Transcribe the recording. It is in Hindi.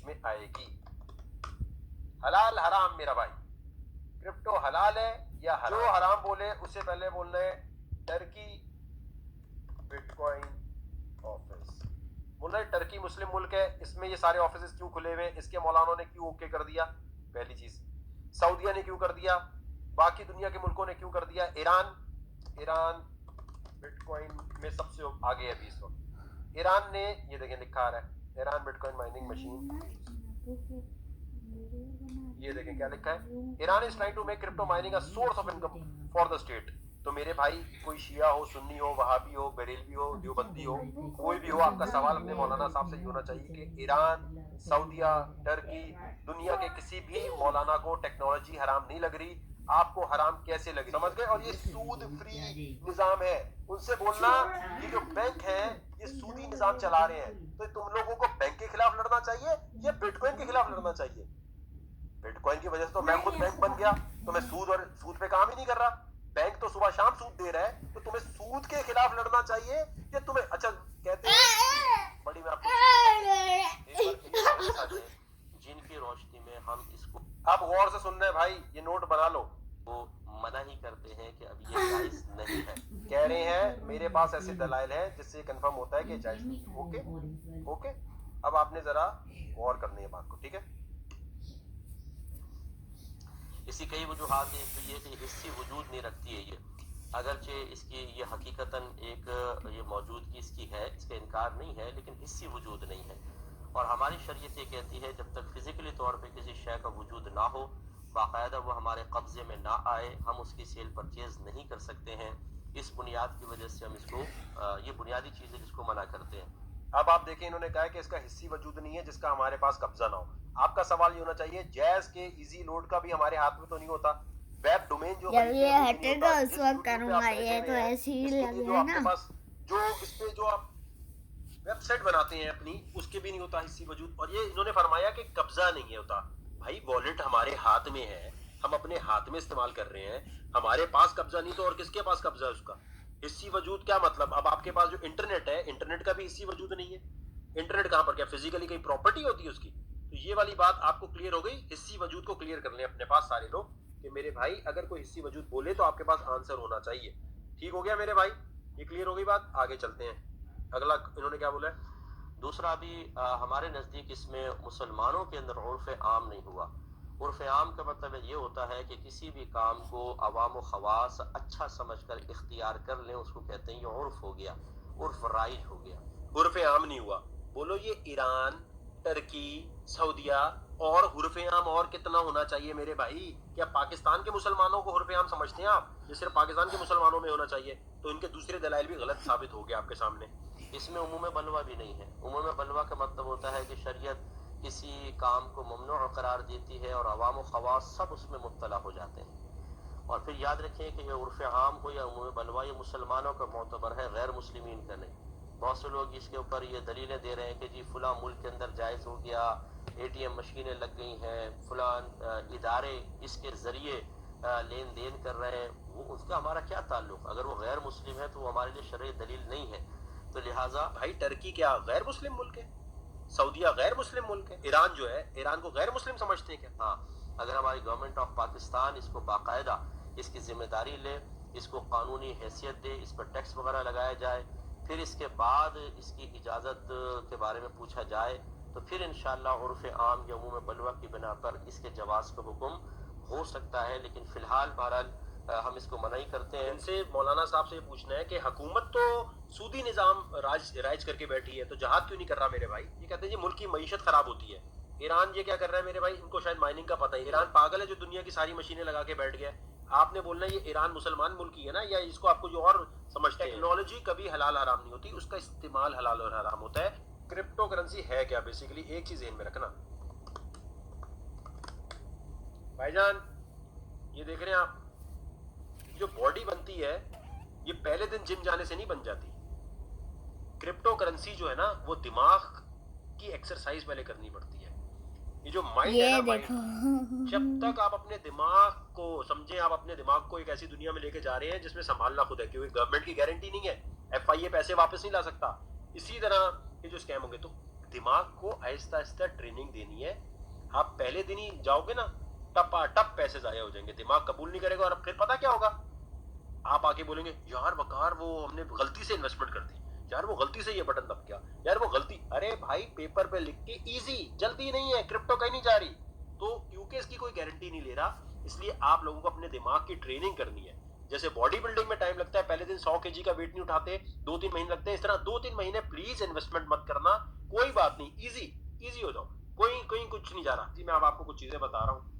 बीच में आएगी। हलाल हराम मेरा भाई, क्रिप्टो हलाल है या हराम? जो हराम बोले उससे पहले बोलना है टर्की बिटकॉइन ऑफिस। बोल रहे टर्की मुस्लिम मुल्क है, इसमें ये सारे ऑफिस क्यों खुले हुए, इसके मौलानों ने क्यों ओके कर दिया? पहली चीज, सऊदिया ने क्यों कर दिया, बाकी दुनिया के मुल्कों ने क्यों कर दिया? ईरान बिटकॉइन में सबसे आगे है अभी इस वक्त। ईरान ने, ये देखें लिखा आ रहा है ईरान बिटकॉइन माइनिंग मशीन, ये देखें क्या लिखा है, Iran is trying to make crypto mining a source of income for the state. तो मेरे भाई, कोई शिया हो, सुन्नी हो, वहाबी हो, बरेलवी हो, देवबंदी हो, कोई भी हो, आपका सवाल अपने मौलाना साहब से ये होना चाहिए कि ईरान, सऊदिया, टर्की, दुनिया के किसी भी मौलाना को टेक्नोलॉजी हराम नहीं लग रही, आपको हराम कैसे लगी? समझ गए? और ये सूद फ्री निजाम है, उनसे बोलना ये जो बैंक है ये सूदी निजाम चला रहे हैं, तो तुम लोगों को बैंक के खिलाफ लड़ना चाहिए या बिटकॉइन के खिलाफ लड़ना चाहिए? बिटकॉइन की वजह से तो मैं खुद बैंक बन गया, तो मैं सूद पे काम ही नहीं कर रहा। बैंक तो सुबह शाम सूद दे रहा है, तो तुम्हें सूद के खिलाफ लड़ना चाहिए या तुम्हें, अच्छा कहते हैं बड़ी, मैं आपको जिनकी रोशनी में हम इसको, आप गौर से सुन रहे हैं भाई, ये नोट बना लो, वो मना ही करते हैं कि अब ये जायज नहीं है, कह रहे हैं मेरे पास ऐसे दलाइल हैं जिससे कंफर्म होता है कि जायज नहीं। ओके ओके, अब आपने जरा गौर करनी है बात को, ठीक है? इसी कई वजूहात हैं, तो ये कि हिस्सी वजूद नहीं रखती है ये, अगरचे इसकी ये हकीकतन एक ये मौजूदगी इसकी है, इसका इनकार नहीं है, लेकिन हिस्सी वजूद नहीं है। और हमारी शरीयत ये कहती है जब तक फिजिकली तौर पे किसी शय का वजूद ना हो, बाकायदा वो हमारे कब्जे में ना आए, हम उसकी सेल परचेज नहीं कर सकते हैं। इस बुनियाद की वजह से हम इसको ये बुनियादी चीज़ है जिसको मना करते हैं। अब आप देखें, इन्होंने कहा है कि इसका हिस्सी वजूद नहीं है जिसका हमारे पास कब्जा ना हो। आपका सवाल ये होना चाहिए, जैज के इजी लोड का भी हमारे हाथ में तो नहीं होता, वेब डोमेन जो जब ये हटेगा उस वक्त करूंगा, ये तो ऐसे ही लगेगा ना। जो इस पे जो आप वेबसाइट बनाते हैं अपनी, उसके भी नहीं होता हिस्सी वजूद। और ये इन्होंने फरमाया कि कब्जा नहीं होता। भाई वॉलेट हमारे हाथ में है, हम अपने हाथ में इस्तेमाल कर रहे हैं, हमारे पास कब्जा नहीं तो और किसके पास कब्जा है उसका? हिस्सी वजूद क्या मतलब? अब आपके पास जो इंटरनेट है, इंटरनेट का भी हिस्सी वजूद नहीं है। इंटरनेट कहां पर, क्या फिजिकली कहीं प्रॉपर्टी होती है उसकी? तो ये वाली बात आपको क्लियर हो गई। हिस्सी वजूद को क्लियर कर लें अपने पास सारे लोग कि मेरे भाई अगर कोई हिस्सी वजूद बोले तो आपके पास आंसर होना चाहिए। ठीक हो गया मेरे भाई? ये क्लियर हो गई बात, आगे चलते हैं। अगला इन्होंने क्या बोला है? दूसरा भी हमारे नज़दीक इसमें मुसलमानों के अंदर उर्फ आम नहीं हुआ। उर्फ आम का मतलब ये होता है कि किसी भी काम को अवाम व खवास अच्छा समझकर इख्तियार कर लें, उसको कहते हैं ये उर्फ हो गया, उर्फ राइज हो गया, उर्फ आम नहीं हुआ। बोलो ये ईरान, टर्की, सऊदिया और हुर्फ आम और कितना होना चाहिए मेरे भाई? क्या पाकिस्तान के मुसलमानों को हुर्फ आम समझते हैं आप? ये सिर्फ पाकिस्तान के मुसलमानों में होना चाहिए, तो इनके दूसरे दलाइल भी गलत साबित हो गए आपके सामने। इसमें उमूम बलवा भी नहीं है। उमूम बलवा का मतलब होता है कि शरीयत किसी काम को ममनू करार देती है और अवाम व खवास सब उसमें मुब्तला हो जाते हैं। और फिर याद रखें कि ये उर्फ आम हो या उमूम बलवा, ये मुसलमानों का मोतबर है, गैर मुस्लिमीन का नहीं। बहुत से लोग इसके ऊपर ये दलीलें दे रहे हैं कि जी फुला मुल्क के अंदर जायज़ हो गया, ATM मशीनें लग गई हैं, फुलान इदारे इसके ज़रिए लेन देन कर रहे हैं, वो उसका हमारा क्या ताल्लुक? अगर वो गैर मुस्लिम है तो वो हमारे लिए शरई दलील नहीं है। तो लिहाजा भाई टर्की क्या गैर मुस्लिम मुल्क है? सऊदिया गैर मुस्लिम मुल्क है? ईरान जो है, ईरान को गैर मुस्लिम समझते हैं क्या? हाँ, अगर हमारी गवर्नमेंट ऑफ पाकिस्तान इसको बाकायदा इसकी जिम्मेदारी ले, इसको कानूनी हैसियत दे, इस पर टैक्स वगैरह लगाया जाए, फिर इसके बाद इसकी इजाज़त के बारे में पूछा जाए, तो फिर इंशाअल्लाह उर्फ आम या उमूम बलवा की बिना पर इसके जवाज़ का हुक्म हो सकता है। लेकिन फ़िलहाल बहरहाल हम इसको मना ही करते हैं। इनसे मौलाना साहब से ये पूछना है कि हुकूमत तो सूदी निज़ाम राइज करके बैठी है, तो जहाद क्यों नहीं कर रहा मेरे भाई? ये कहते हैं जी मुल्क की मईशत खराब होती है। ईरान ये क्या कर रहा है मेरे भाई? इनको शायद माइनिंग का पता है। ईरान पागल है जो दुनिया की सारी मशीनें लगा के बैठ गया। आपने बोलना ये ईरान मुसलमान मुल्क ही है ना, या इसको आपको जो और समझते हैं? टेक्नोलॉजी कभी हलाल हराम नहीं होती, उसका इस्तेमाल हलाल और हराम होता है। क्रिप्टो करेंसी है क्या? बेसिकली एक चीज ध्यान में रखना भाईजान, ये देख रहे हैं आप, जो बॉडी बनती है ये पहले दिन जिम जाने से नहीं बन जाती। क्रिप्टो करेंसी जो है ना, वो दिमाग की एक्सरसाइज पहले करनी पड़ती है। ये जो माइंड है ना, माइंड, जब तक आप अपने दिमाग को समझे, आप अपने दिमाग को एक ऐसी दुनिया में लेके जा रहे हैं जिसमें संभालना खुद है, क्योंकि गवर्नमेंट की गारंटी नहीं है, FIA पैसे वापस नहीं ला सकता। इसी तरह ये जो स्कैम होंगे, तो दिमाग को आहिस्ता आहिस्ता ट्रेनिंग देनी है। आप पहले दिन ही जाओगे ना, टप पैसे जाया हो जाएंगे, दिमाग कबूल नहीं करेगा, और फिर पता क्या होगा, आप आके बोलेंगे यार वकार वो हमने गलती से इन्वेस्टमेंट कर दी, यार वो गलती से ये बटन दब गया, यार वो गलती। अरे भाई पेपर पे लिख के इजी, जल्दी नहीं है, क्रिप्टो कहीं नहीं जा रही, तो क्योंकि इसकी कोई गारंटी नहीं ले रहा, इसलिए आप लोगों को अपने दिमाग की ट्रेनिंग करनी है। जैसे बॉडी बिल्डिंग में टाइम लगता है, पहले दिन 100 kg का वेट नहीं उठाते, 2-3 महीने लगते हैं, इस तरह 2-3 महीने प्लीज इन्वेस्टमेंट मत करना, कोई बात नहीं, इजी इजी हो जाओ, कोई कोई कुछ नहीं जा रहा जी। मैं अब आपको कुछ चीजें बता रहा हूँ,